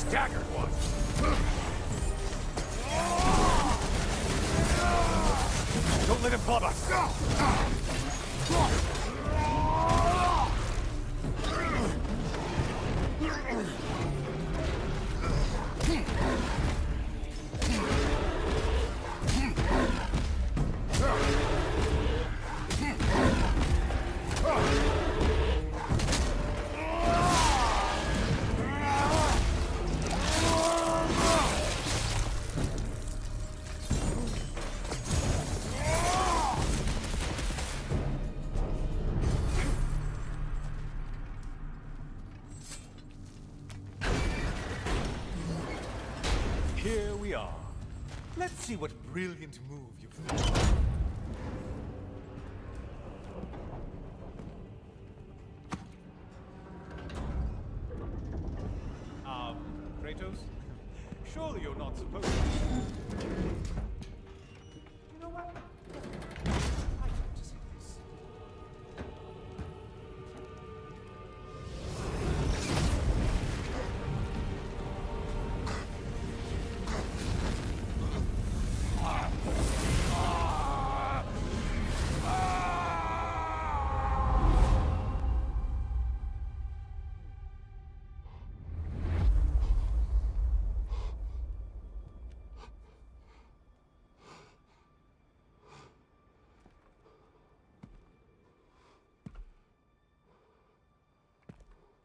S6: Staggered one. Don't let him club us. Here we are. Let's see what brilliant move you've made. Kratos? Surely you're not supposed to. You know what? I want to see this.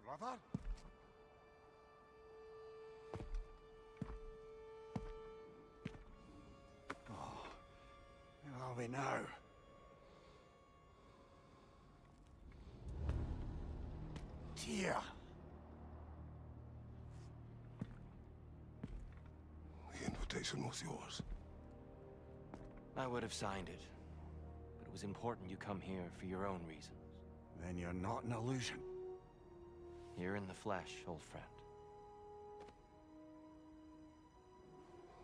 S8: Brother?
S2: Where are we now? Tyr!
S1: The invitation was yours.
S9: I would have signed it, but it was important you come here for your own reasons.
S2: Then you're not an illusion.
S9: You're in the flesh, old friend.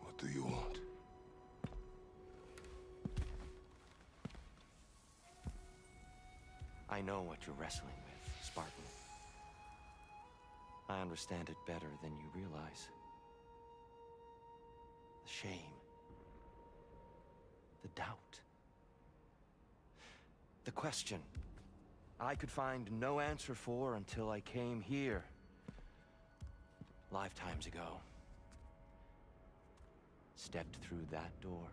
S1: What do you want?
S9: I know what you're wrestling with, Spartan. I understand it better than you realize. The shame. The doubt. The question I could find no answer for until I came here. Lifetimes ago. Stepped through that door.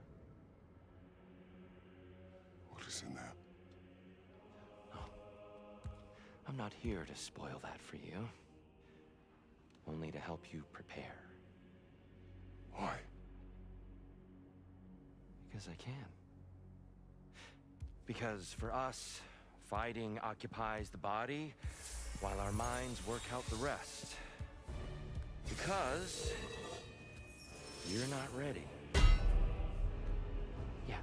S8: What is in there?
S9: I'm not here to spoil that for you. Only to help you prepare.
S8: Why?
S9: Because I can. Because for us, fighting occupies the body, while our minds work out the rest. Because you're not ready. Yet.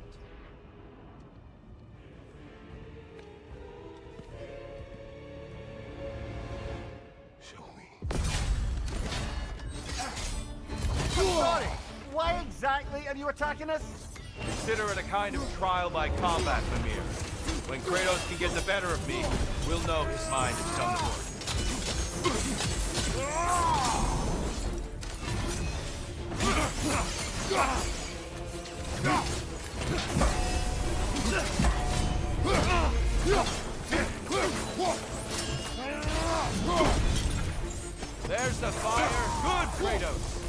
S8: Show me.
S2: Sorry, why exactly are you attacking us?
S6: Consider it a kind of trial by combat, Mimir. When Kratos can get the better of me, we'll know his mind has done the work. There's the fire. Good, Kratos.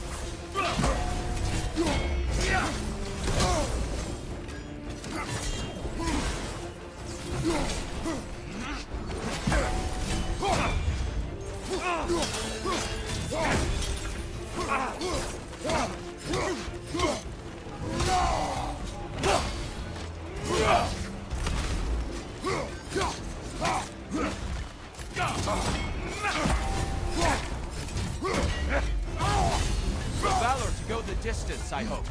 S6: Valor to go the distance, I hope.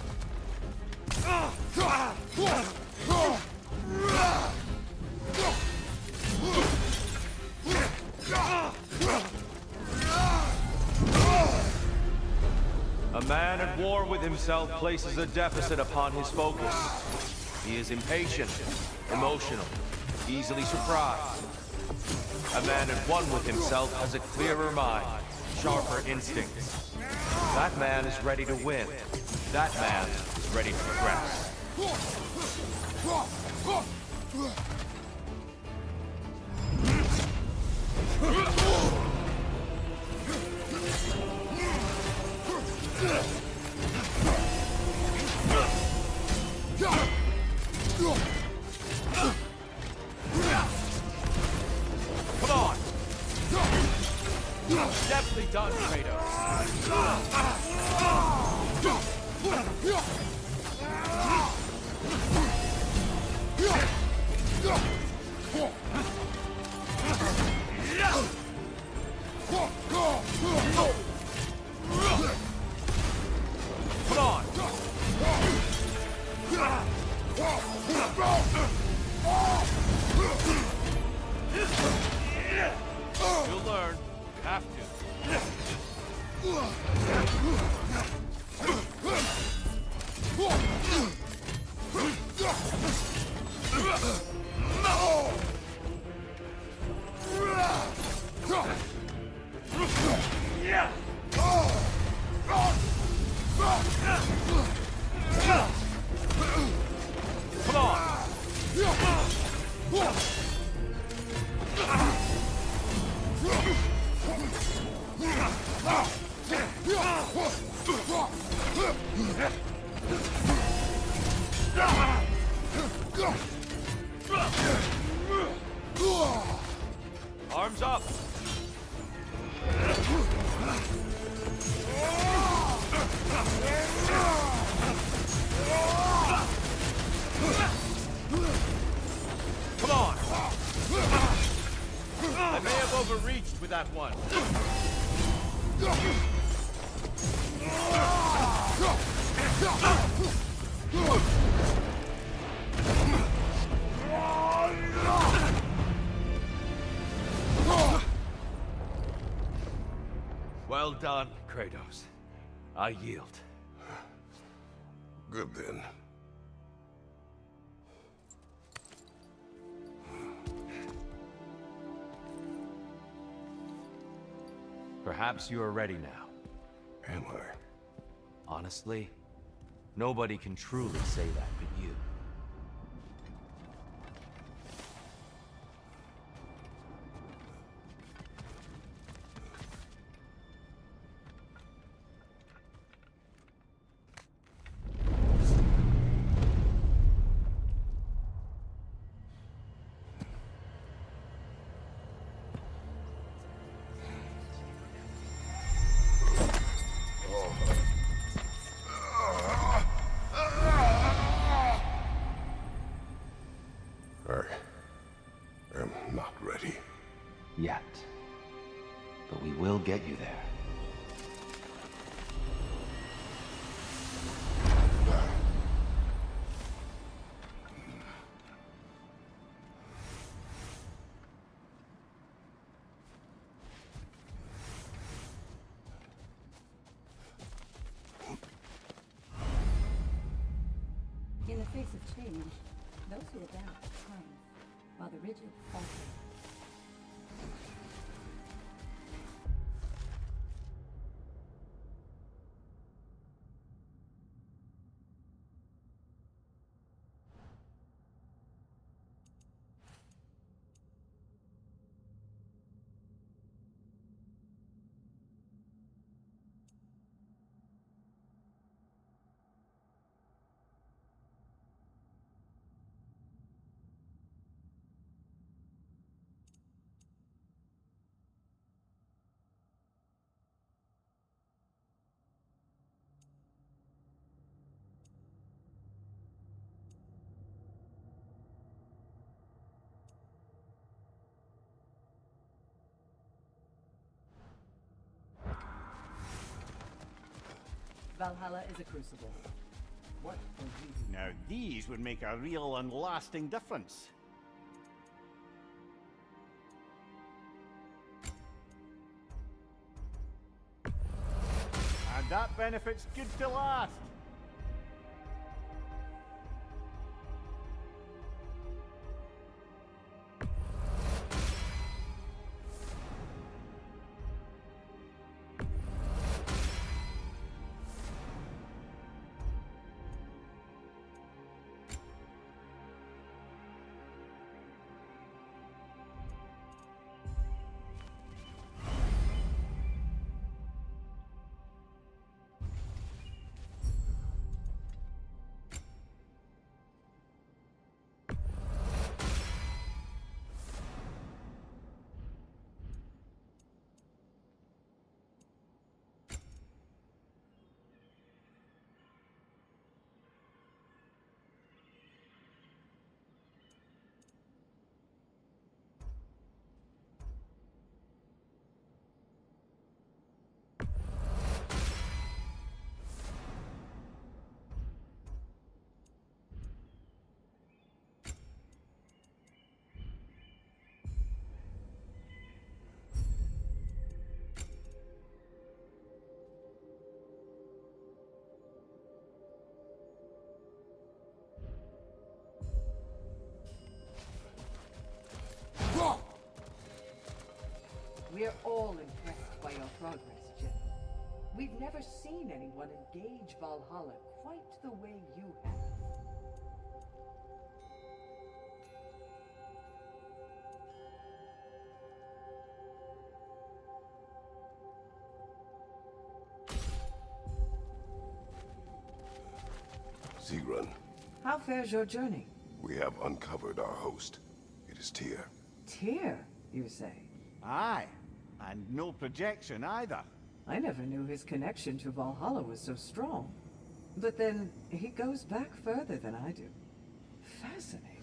S6: A man at war with himself places a deficit upon his focus. He is impatient, emotional, easily surprised. A man at one with himself has a clearer mind, sharper instincts. That man is ready to win. That man is ready to progress. Come on! Deftly done, Kratos. Come on! You'll learn. You have to. Come on! Arms up! Come on! I may have overreached with that one. Well done, Kratos. I yield.
S1: Good then.
S9: Perhaps you are ready now.
S1: Am I?
S9: Honestly, nobody can truly say that but you.
S1: I am not ready.
S9: Yet. But we will get you there.
S7: In the face of change, those who adapt triumph, while the rigid falter.
S4: Valhalla is a crucible. What will you do?
S2: Now these would make a real and lasting difference. And that benefit's good to last.
S4: We're all impressed by your progress, General. We've never seen anyone engage Valhalla quite the way you have.
S1: Zerun,
S4: How fares your journey?
S1: we have uncovered our host. It is Tyr.
S4: Tyr, you say?
S2: Aye, and no projection either.
S4: I never knew his connection to Valhalla was so strong. But then, he goes back further than I do. Fascinating.